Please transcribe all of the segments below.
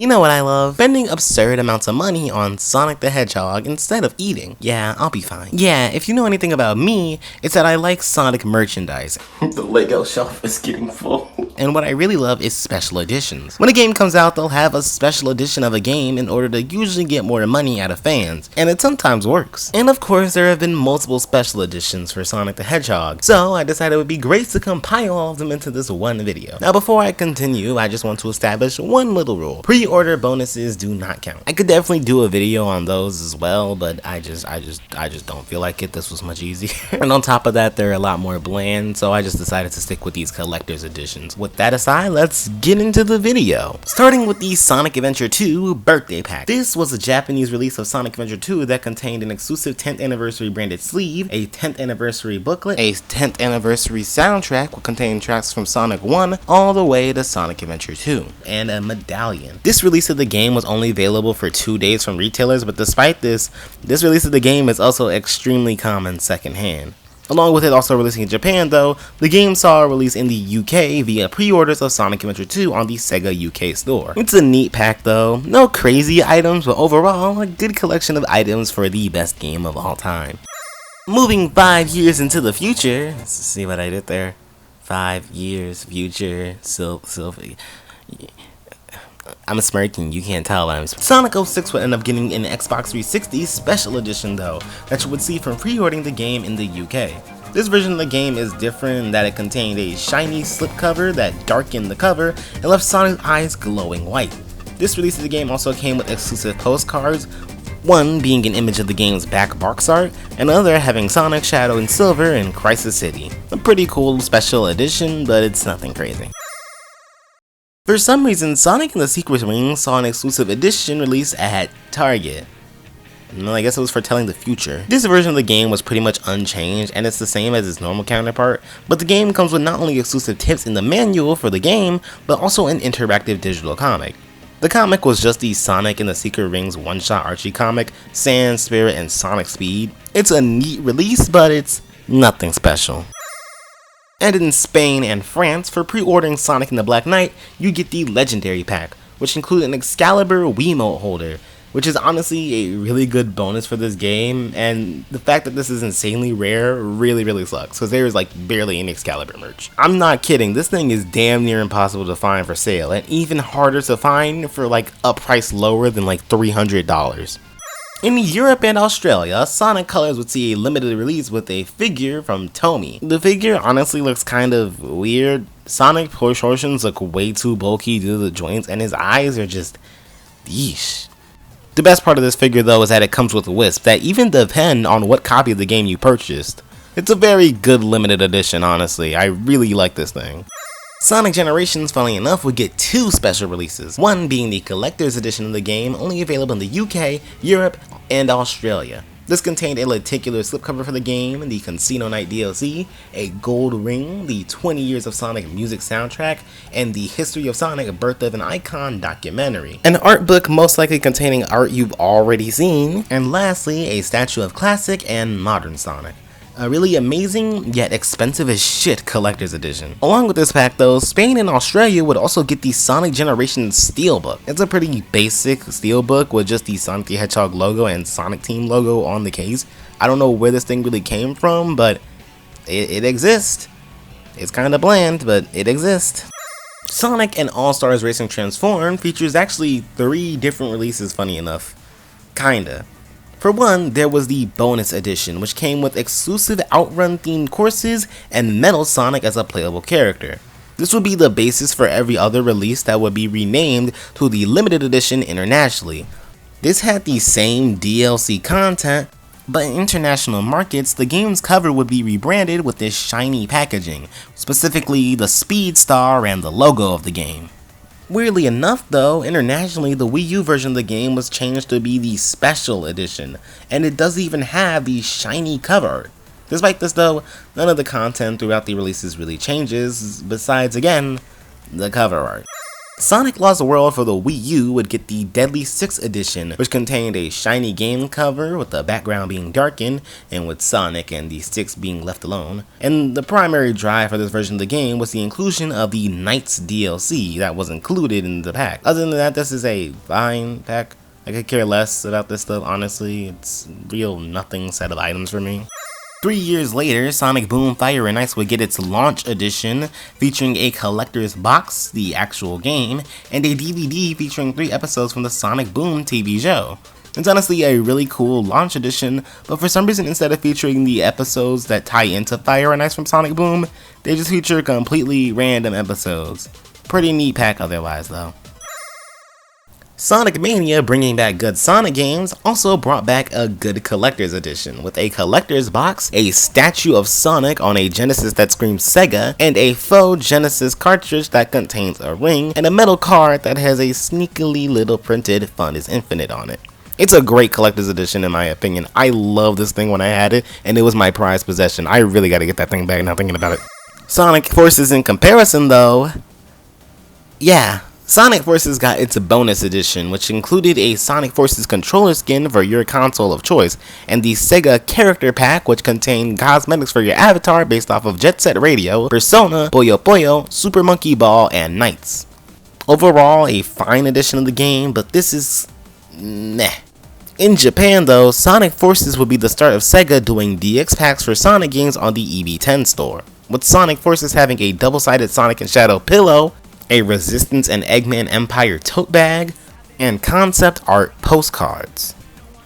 You know what I love? Spending absurd amounts of money on Sonic the Hedgehog instead of eating. Yeah, I'll be fine. Yeah, if you know anything about me, it's that I like Sonic merchandise. The Lego shelf is getting full. And what I really love is special editions. When a game comes out, they'll have a special edition of a game in order to usually get more money out of fans, and it sometimes works. And of course, there have been multiple special editions for Sonic the Hedgehog, so I decided it would be great to compile all of them into this one video. Now before I continue, I just want to establish one little rule. Pre-order bonuses do not count. I could definitely do a video on those as well, but I just don't feel like it. This was much easier. And on top of that, they're a lot more bland, so I just decided to stick with these collector's editions. With that aside, let's get into the video. Starting with the Sonic Adventure 2 Birthday Pack. This was a Japanese release of Sonic Adventure 2 that contained an exclusive 10th anniversary branded sleeve, a 10th anniversary booklet, a 10th anniversary soundtrack will contain tracks from Sonic 1 all the way to Sonic Adventure 2, and a medallion. This release of the game was only available for 2 days from retailers, but despite this release of the game is also extremely common secondhand. Along with it also releasing in Japan though, the game saw a release in the UK via pre-orders of Sonic Adventure 2 on the Sega UK store. It's a neat pack though, no crazy items, but overall a good collection of items for the best game of all time. Moving 5 years into the future, let's see what I did there. 5 years future, Sylvie. I'm smirking, you can't tell, but I'm Sonic 06 would end up getting an Xbox 360 special edition though, that you would see from pre-ordering the game in the UK. This version of the game is different in that it contained a shiny slipcover that darkened the cover and left Sonic's eyes glowing white. This release of the game also came with exclusive postcards, one being an image of the game's back box art, and another having Sonic, Shadow, and Silver in Crisis City. A pretty cool special edition, but it's nothing crazy. For some reason, Sonic and the Secret Rings saw an exclusive edition release at Target. Well, I guess it was for telling the future. This version of the game was pretty much unchanged, and it's the same as its normal counterpart, but the game comes with not only exclusive tips in the manual for the game, but also an interactive digital comic. The comic was just the Sonic and the Secret Rings one-shot Archie comic, Sand, Spirit, and Sonic Speed. It's a neat release, but it's nothing special. And in Spain and France, for pre-ordering Sonic and the Black Knight, you get the Legendary Pack, which includes an Excalibur Wiimote holder, which is honestly a really good bonus for this game, and the fact that this is insanely rare really sucks, because there is like barely any Excalibur merch. I'm not kidding, this thing is damn near impossible to find for sale, and even harder to find for like a price lower than like $300. In Europe and Australia, Sonic Colors would see a limited release with a figure from Tomy. The figure honestly looks kind of weird. Sonic proportions look way too bulky due to the joints, and his eyes are just yeesh. The best part of this figure though is that it comes with Wisp that even depend on what copy of the game you purchased. It's a very good limited edition, honestly. I really like this thing. Sonic Generations, funnily enough, would get 2 special releases, one being the collector's edition of the game, only available in the UK, Europe, and Australia. This contained a lenticular slipcover for the game, the Casino Night DLC, a gold ring, the 20 Years of Sonic music soundtrack, and the History of Sonic Birth of an Icon documentary. An art book most likely containing art you've already seen, and lastly, a statue of classic and modern Sonic. A really amazing, yet expensive as shit collector's edition. Along with this pack though, Spain and Australia would also get the Sonic Generations Steelbook. It's a pretty basic steelbook with just the Sonic the Hedgehog logo and Sonic Team logo on the case. I don't know where this thing really came from, but it exists. It's kinda bland, but it exists. Sonic and All-Stars Racing Transformed features actually 3 different releases, funny enough. Kinda. For one, there was the bonus edition, which came with exclusive Outrun themed courses and Metal Sonic as a playable character. This would be the basis for every other release that would be renamed to the limited edition internationally. This had the same DLC content, but in international markets, the game's cover would be rebranded with this shiny packaging, specifically the Speed Star and the logo of the game. Weirdly enough though, internationally the Wii U version of the game was changed to be the Special Edition, and it doesn't even have the shiny cover art. Despite this though, none of the content throughout the releases really changes, besides again, the cover art. Sonic Lost World for the Wii U would get the Deadly 6 edition, which contained a shiny game cover with the background being darkened and with Sonic and the sticks being left alone. And the primary drive for this version of the game was the inclusion of the Knights DLC that was included in the pack. Other than that, this is a fine pack. I could care less about this stuff, honestly. It's real nothing set of items for me. 3 years later, Sonic Boom Fire and Ice would get its launch edition, featuring a collector's box, the actual game, and a DVD featuring 3 episodes from the Sonic Boom TV show. It's honestly a really cool launch edition, but for some reason instead of featuring the episodes that tie into Fire and Ice from Sonic Boom, they just feature completely random episodes. Pretty neat pack otherwise though. Sonic Mania, bringing back good Sonic games, also brought back a good collector's edition, with a collector's box, a statue of Sonic on a Genesis that screams Sega, and a faux Genesis cartridge that contains a ring, and a metal card that has a sneakily little printed Fun is Infinite on it. It's a great collector's edition in my opinion. I love this thing when I had it, and it was my prized possession. I really gotta get that thing back now thinking about it. Sonic Forces in comparison though, yeah. Sonic Forces got its bonus edition, which included a Sonic Forces controller skin for your console of choice, and the Sega character pack, which contained cosmetics for your avatar based off of Jet Set Radio, Persona, Puyo Puyo, Super Monkey Ball, and Knights. Overall, a fine edition of the game, but this is meh. In Japan though, Sonic Forces would be the start of Sega doing DX packs for Sonic games on the EB10 store, with Sonic Forces having a double-sided Sonic and Shadow pillow, a Resistance and Eggman Empire tote bag, and concept art postcards.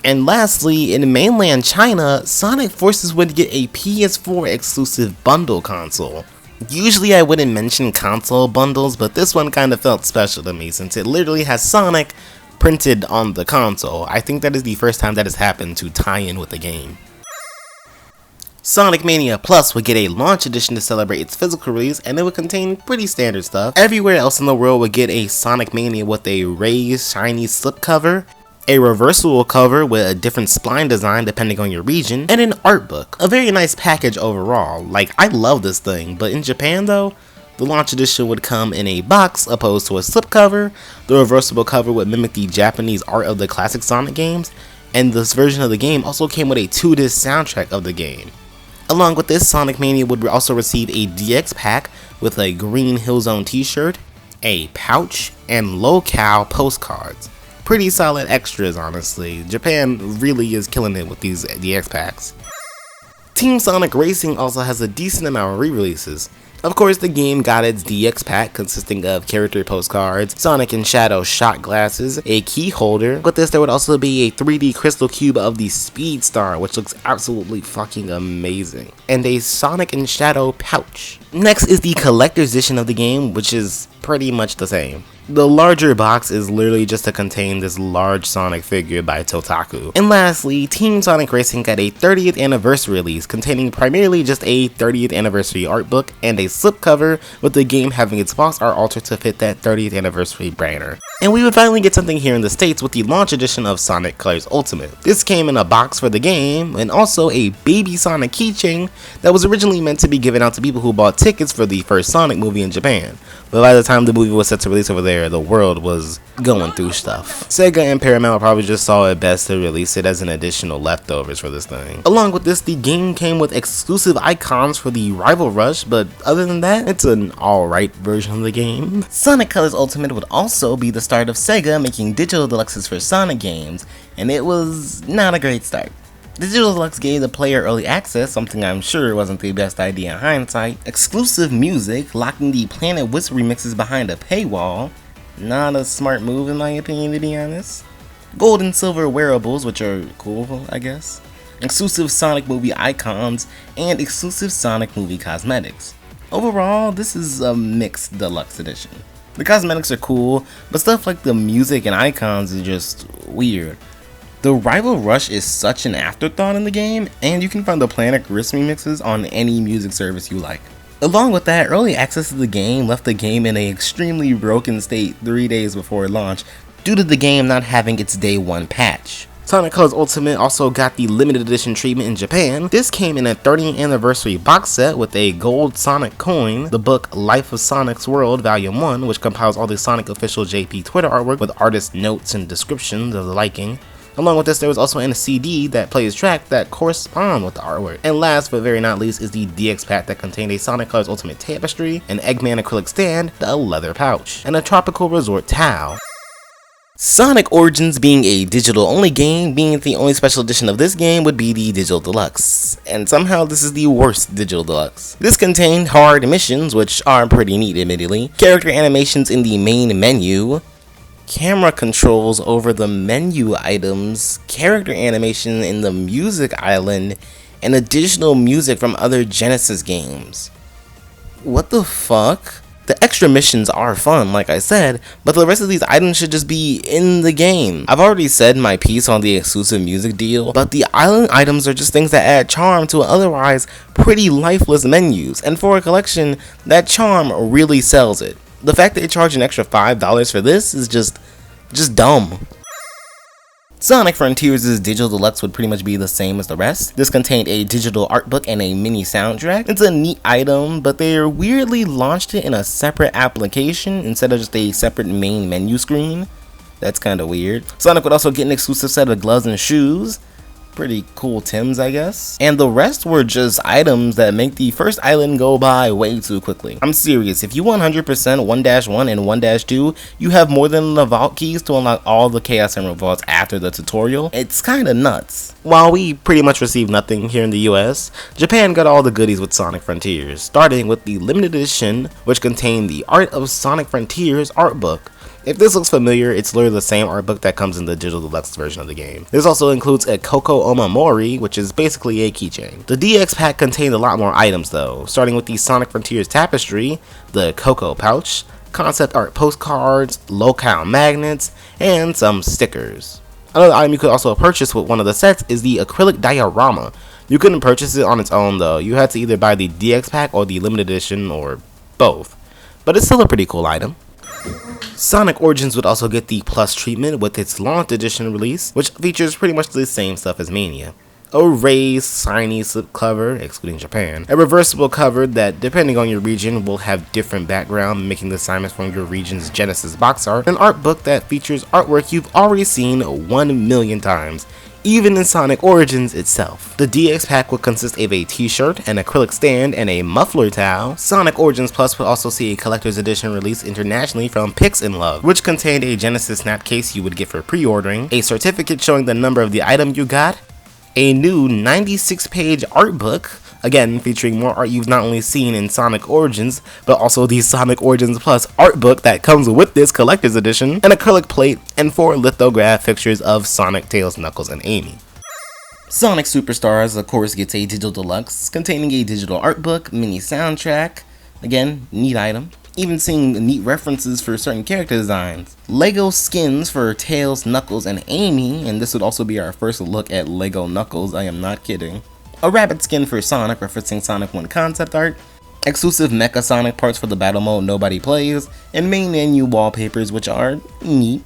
And lastly, in mainland China, Sonic Forces would get a PS4 exclusive bundle console. Usually I wouldn't mention console bundles, but this one kind of felt special to me since it literally has Sonic printed on the console. I think that is the first time that has happened to tie in with the game. Sonic Mania Plus would get a launch edition to celebrate its physical release, and it would contain pretty standard stuff. Everywhere else in the world would get a Sonic Mania with a raised shiny slipcover, a reversible cover with a different spline design depending on your region, and an art book. A very nice package overall. Like, I love this thing, but in Japan though, the launch edition would come in a box opposed to a slipcover. The reversible cover would mimic the Japanese art of the classic Sonic games, and this version of the game also came with a 2-disc soundtrack of the game. Along with this, Sonic Mania would also receive a DX pack with a Green Hill Zone t-shirt, a pouch, and locale postcards. Pretty solid extras, honestly. Japan really is killing it with these DX packs. Team Sonic Racing also has a decent amount of re-releases. Of course, the game got its DX pack consisting of character postcards, Sonic and Shadow shot glasses, a key holder. With this, there would also be a 3D crystal cube of the Speed Star, which looks absolutely fucking amazing, and a Sonic and Shadow pouch. Next is the collector's edition of the game, which is pretty much the same. The larger box is literally just to contain this large Sonic figure by Totaku. And lastly, Team Sonic Racing got a 30th anniversary release containing primarily just a 30th anniversary art book and a slipcover, with the game having its box art altered to fit that 30th anniversary banner. And we would finally get something here in the States with the launch edition of Sonic Colors Ultimate. This came in a box for the game and also a Baby Sonic keychain that was originally meant to be given out to people who bought tickets for the first Sonic movie in Japan. But by the time the movie was set to release over there, the world was going through stuff. Sega and Paramount probably just saw it best to release it as an additional leftovers for this thing. Along with this, the game came with exclusive icons for the Rival Rush, but other than that, it's an alright version of the game. Sonic Colors Ultimate would also be the start of Sega making digital deluxes for Sonic games, and it was not a great start. Digital Deluxe gave the player early access, something I'm sure wasn't the best idea in hindsight, exclusive music, locking the Planet Wisp remixes behind a paywall, not a smart move in my opinion to be honest, gold and silver wearables, which are cool I guess, exclusive Sonic movie icons, and exclusive Sonic movie cosmetics. Overall, this is a mixed deluxe edition. The cosmetics are cool, but stuff like the music and icons is just weird. The Rival Rush is such an afterthought in the game, and you can find the Planet Wisp remixes on any music service you like. Along with that, early access to the game left the game in an extremely broken state 3 days before launch due to the game not having its day 1 patch. Sonic Colors Ultimate also got the limited edition treatment in Japan. This came in a 30th anniversary box set with a gold Sonic coin, the book Life of Sonic's World Volume 1, which compiles all the Sonic official JP Twitter artwork with artist notes and descriptions of the liking. Along with this, there was also a CD that plays tracks that correspond with the artwork. And last but very not least is the DX pack that contained a Sonic Colors Ultimate tapestry, an Eggman acrylic stand, a leather pouch, and a tropical resort towel. Sonic Origins being a digital-only game, being the only special edition of this game would be the Digital Deluxe. And somehow this is the worst Digital Deluxe. This contained hard missions, which are pretty neat admittedly, character animations in the main menu, camera controls over the menu items, character animation in the music island, and additional music from other Genesis games. What the fuck? The extra missions are fun, like I said, but the rest of these items should just be in the game. I've already said my piece on the exclusive music deal, but the island items are just things that add charm to otherwise pretty lifeless menus, and for a collection, that charm really sells it. The fact that they charge an extra $5 for this is just dumb. Sonic Frontiers' Digital Deluxe would pretty much be the same as the rest. This contained a digital art book and a mini soundtrack. It's a neat item, but they weirdly launched it in a separate application instead of just a separate main menu screen. That's kinda weird. Sonic would also get an exclusive set of gloves and shoes. Pretty cool Tims, I guess. And the rest were just items that make the first island go by way too quickly. I'm serious, if you 100% 1-1 and 1-2, you have more than the vault keys to unlock all the Chaos Emerald vaults after the tutorial. It's kinda nuts. While we pretty much received nothing here in the US, Japan got all the goodies with Sonic Frontiers, starting with the limited edition, which contained the Art of Sonic Frontiers art book. If this looks familiar, it's literally the same art book that comes in the Digital Deluxe version of the game. This also includes a Koko Omamori, which is basically a keychain. The DX pack contained a lot more items though, starting with the Sonic Frontiers tapestry, the Koko pouch, concept art postcards, locale magnets, and some stickers. Another item you could also purchase with one of the sets is the Acrylic Diorama. You couldn't purchase it on its own though, you had to either buy the DX pack or the limited edition or both. But it's still a pretty cool item. Sonic Origins would also get the Plus treatment with its launch edition release, which features pretty much the same stuff as Mania. A raised, shiny slipcover, excluding Japan. A reversible cover that, depending on your region, will have different background, making the assignments from your region's Genesis box art. An art book that features artwork you've already seen 1 million times, even in Sonic Origins itself. The DX pack would consist of a t-shirt, an acrylic stand, and a muffler towel. Sonic Origins Plus would also see a collector's edition released internationally from Pix in Love, which contained a Genesis snapcase you would get for pre-ordering, a certificate showing the number of the item you got, a new 96-page art book, again featuring more art you've not only seen in Sonic Origins, but also the Sonic Origins Plus art book that comes with this collector's edition, an acrylic plate, and 4 lithograph pictures of Sonic, Tails, Knuckles, and Amy. Sonic Superstars, of course, gets a Digital Deluxe, containing a digital art book, mini soundtrack, again, neat item. Even seeing neat references for certain character designs. Lego skins for Tails, Knuckles, and Amy, and this would also be our first look at Lego Knuckles, I am not kidding. A rabbit skin for Sonic, referencing Sonic 1 concept art, exclusive Mecha Sonic parts for the battle mode nobody plays, and main menu wallpapers which are neat.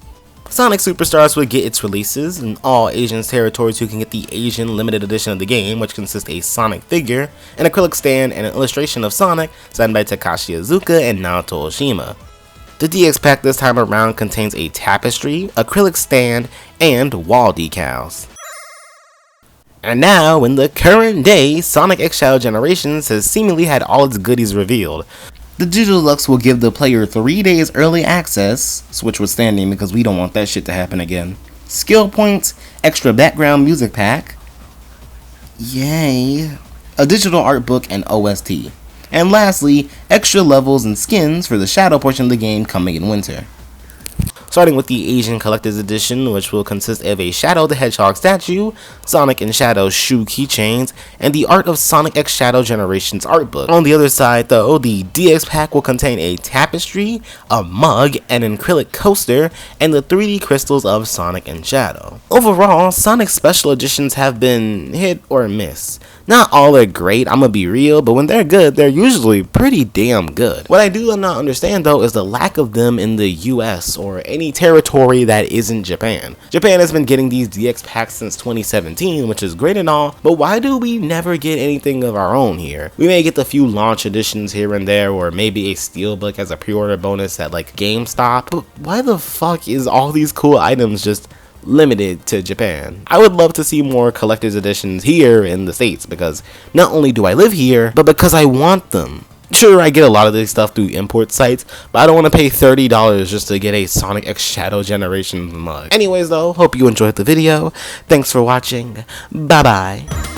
Sonic Superstars would get its releases. In all Asian territories you can get the Asian limited edition of the game, which consists of a Sonic figure, an acrylic stand, and an illustration of Sonic signed by Takashi Iizuka and Naoto Oshima. The DX pack this time around contains a tapestry, acrylic stand, and wall decals. And now, in the current day, Sonic X Shadow Generations has seemingly had all its goodies revealed. The Digital Deluxe will give the player 3 days early access, switch withstanding because we don't want that shit to happen again. Skill points, extra background music pack, yay, a digital art book and OST. And lastly, extra levels and skins for the Shadow portion of the game coming in winter. Starting with the Asian Collector's Edition, which will consist of a Shadow the Hedgehog statue, Sonic and Shadow shoe keychains, and the Art of Sonic X Shadow Generations art book. On the other side though, the DX pack will contain a tapestry, a mug, an acrylic coaster, and the 3D crystals of Sonic and Shadow. Overall, Sonic Special Editions have been hit or miss. Not all are great, I'm gonna be real, but when they're good, they're usually pretty damn good. What I do not understand though is the lack of them in the US or any territory that isn't Japan. Japan has been getting these DX packs since 2017, which is great and all, but why do we never get anything of our own here? We may get the few launch editions here and there, or maybe a Steelbook as a pre-order bonus at like GameStop, but why the fuck is all these cool items just limited to Japan? I would love to see more collector's editions here in the States, because not only do I live here, but because I want them. Sure, I get a lot of this stuff through import sites, but I don't want to pay $30 just to get a Sonic X Shadow Generation mug. Anyways though, hope you enjoyed the video. Thanks for watching. Bye bye.